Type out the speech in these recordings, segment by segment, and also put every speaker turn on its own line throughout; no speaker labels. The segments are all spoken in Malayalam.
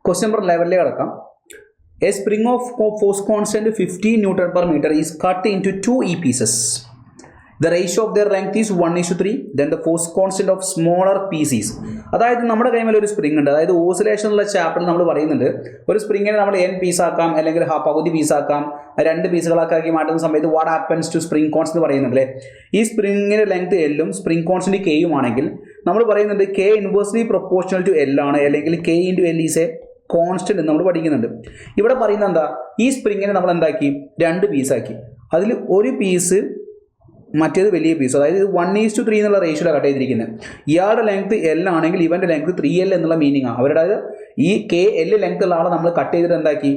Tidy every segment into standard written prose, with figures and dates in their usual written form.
ക്വസ്റ്റ്യൻ നമ്പർ 11 കിടക്കാം. A spring of force constant 15 Newton per meter is cut into 2 pieces. The ratio of their length is 1:3. Then the force constant of smaller pieces. അതായത് നമ്മുടെ കൈമേൽ ഒരു സ്പ്രിംഗ് ഉണ്ട്. അതായത് ഓസിലേഷനുള്ള ചാപ്റ്ററിൽ നമ്മൾ പറയുന്നുണ്ട് ഒരു സ്പ്രിങ്ങിനെ നമ്മൾ n പീസാക്കാം അല്ലെങ്കിൽ പകുതി പീസാക്കാം 2 പീസുകളാക്കി മാറ്റുന്ന സമയത്ത് what happens to spring constant പറയുന്നുണ്ട്. ഈ സ്പ്രിങ്ങിന്റെ ലെങ്ത് എല്ലും സ്പ്രിംഗ് കോൺസ്റ്റന്റ് കെയും ആണെങ്കിൽ നമ്മൾ പറയുന്നുണ്ട് K inversely proportional to L ആണ്, അല്ലെങ്കിൽ K into L is a constant നമ്മൾ പഠിക്കുന്നുണ്ട്. ഇവിടെ പറയുന്നത് എന്താ, ഈ സ്പ്രിങ്ങിനെ നമ്മൾ എന്താക്കി 2 പീസാക്കി. അതിൽ ഒരു പീസ് മറ്റേത് വലിയ പീസ്, അതായത് 1:3 എന്നുള്ള റേഷ്യോയിലാണ് കട്ട് ചെയ്തിരിക്കുന്നത്. ഇയാളുടെ ലെങ്ത് എൽ ആണെങ്കിൽ ഇവൻ്റെ ലെങ്ത് 3L എന്നുള്ള മീനിങ് ആണ്. അവരുടെ ഈ കെ എൽ ലെങ്ത് ഉള്ള ആളെ നമ്മൾ കട്ട് ചെയ്തിട്ട് എന്താക്കി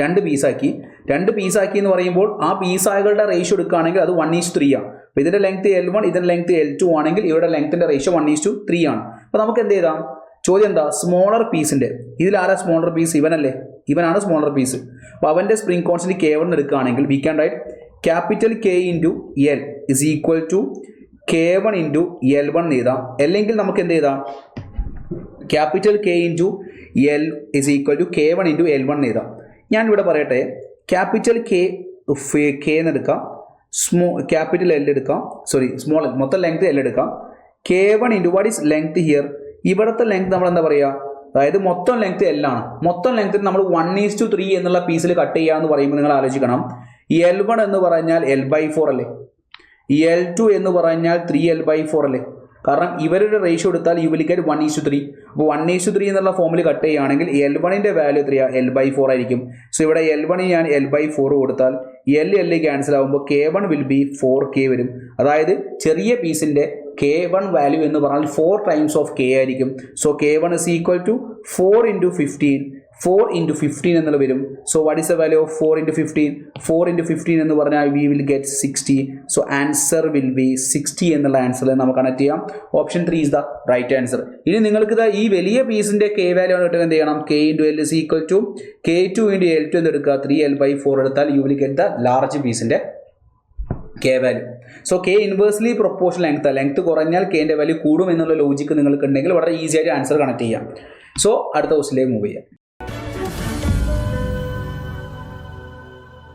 2 പീസാക്കി. 2 പീസാക്കി എന്ന് പറയുമ്പോൾ ആ പീസാകളുടെ റേഷ്യോ എടുക്കുകയാണെങ്കിൽ അത് 1:3 ആണ്. അപ്പോൾ ഇതിൻ്റെ ലെങ്ത് L1 ഇതിൻ്റെ ലെങ്ത് L2 ആണെങ്കിൽ ഇവരുടെ ലെങ്ത്തിൻ്റെ റേഷ്യോ 1:3 ആണ്. അപ്പോൾ നമുക്ക് എന്ത് ചെയ്താം, ചോദ്യം എന്താ, സ്മോളർ പീസിൻ്റെ ഇതിലാരാ സ്മോളർ പീസ്, ഇവനല്ലേ, ഇവനാണ് സ്മോളർ പീസ്. അപ്പോൾ അവൻ്റെ സ്പ്രിംഗ് കോൺസ്റ്റന്റ് K1 എടുക്കുകയാണെങ്കിൽ we can write capital K into L is equal to K1 into L1 എഴുതാം. അല്ലെങ്കിൽ നമുക്ക് എന്ത് ചെയ്താം, capital K into L is equal to K1 into L1 എഴുതാം. ഞാനിവിടെ പറയട്ടെ, ക്യാപിറ്റൽ K എന്ന് എടുക്കാം, ക്യാപിറ്റൽ L എടുക്കാം, സ്മോൾ മൊത്തം ലെങ്ത് L എടുക്കാം. K1 into what is length here, ഇവിടുത്തെ ലെങ്ത് നമ്മൾ എന്താ പറയുക, അതായത് മൊത്തം ലെങ്ത് L ആണ്. മൊത്തം ലെങ്ത്തിൽ നമ്മൾ 1:3 എന്നുള്ള പീസിൽ കട്ട് ചെയ്യുക എന്ന് പറയുമ്പോൾ നിങ്ങൾ ആലോചിക്കണം, L1 എന്ന് പറഞ്ഞാൽ L/4 അല്ലേ, L2 എന്ന് പറഞ്ഞാൽ 3L/4 അല്ലേ. കാരണം ഇവരുടെ റേഷ്യോ എടുത്താൽ യു വിൽ ഗെറ്റ് 1:3. അപ്പോൾ 1:3 എന്നുള്ള ഫോമിൽ കട്ട് ചെയ്യുകയാണെങ്കിൽ L1ൻ്റെ വാല്യൂ എത്രയാണ്, L/4 ആയിരിക്കും. സോ ഇവിടെ L1 ഞാൻ L/4 കൊടുത്താൽ L ക്യാൻസൽ ആകുമ്പോൾ K1 വിൽ ബി 4K വരും. അതായത് ചെറിയ പീസിൻ്റെ K1 വാല്യൂ എന്ന് പറഞ്ഞാൽ 4 ടൈംസ് ഓഫ് K ആയിരിക്കും. So K1 is equal to 4 × 15. 4 × 15 എന്നുള്ള വരും. So what is the value of 4 × 15? 4 × 15 എന്ന് പറഞ്ഞാൽ we will get 60. So answer will be 60 എന്നുള്ള ആൻസറിൽ നമുക്ക് കണക്ട് ചെയ്യാം. Option 3 is the right answer. ഇനി നിങ്ങൾക്ക് ഈ വലിയ പീസിൻ്റെ K വാല്യൂ ആണ് കിട്ടുന്നത്, എന്ത് ചെയ്യണം, K into L is equal to K2 × L2 എന്ന് എടുക്കുക, 3L/4 എടുത്താൽ you will get the large പീസിൻ്റെ K value. So K inversely proportional length കുറഞ്ഞാൽ Kൻ്റെ വാല്യൂ കൂടും എന്നുള്ള ലോജിക്ക് നിങ്ങൾക്ക് ഉണ്ടെങ്കിൽ വളരെ ഈസി ആയിട്ട് ആൻസർ കണക്ട് ചെയ്യാം. സോ അടുത്ത ക്വസ്റ്റിലേക്ക് മൂവ് ചെയ്യാം.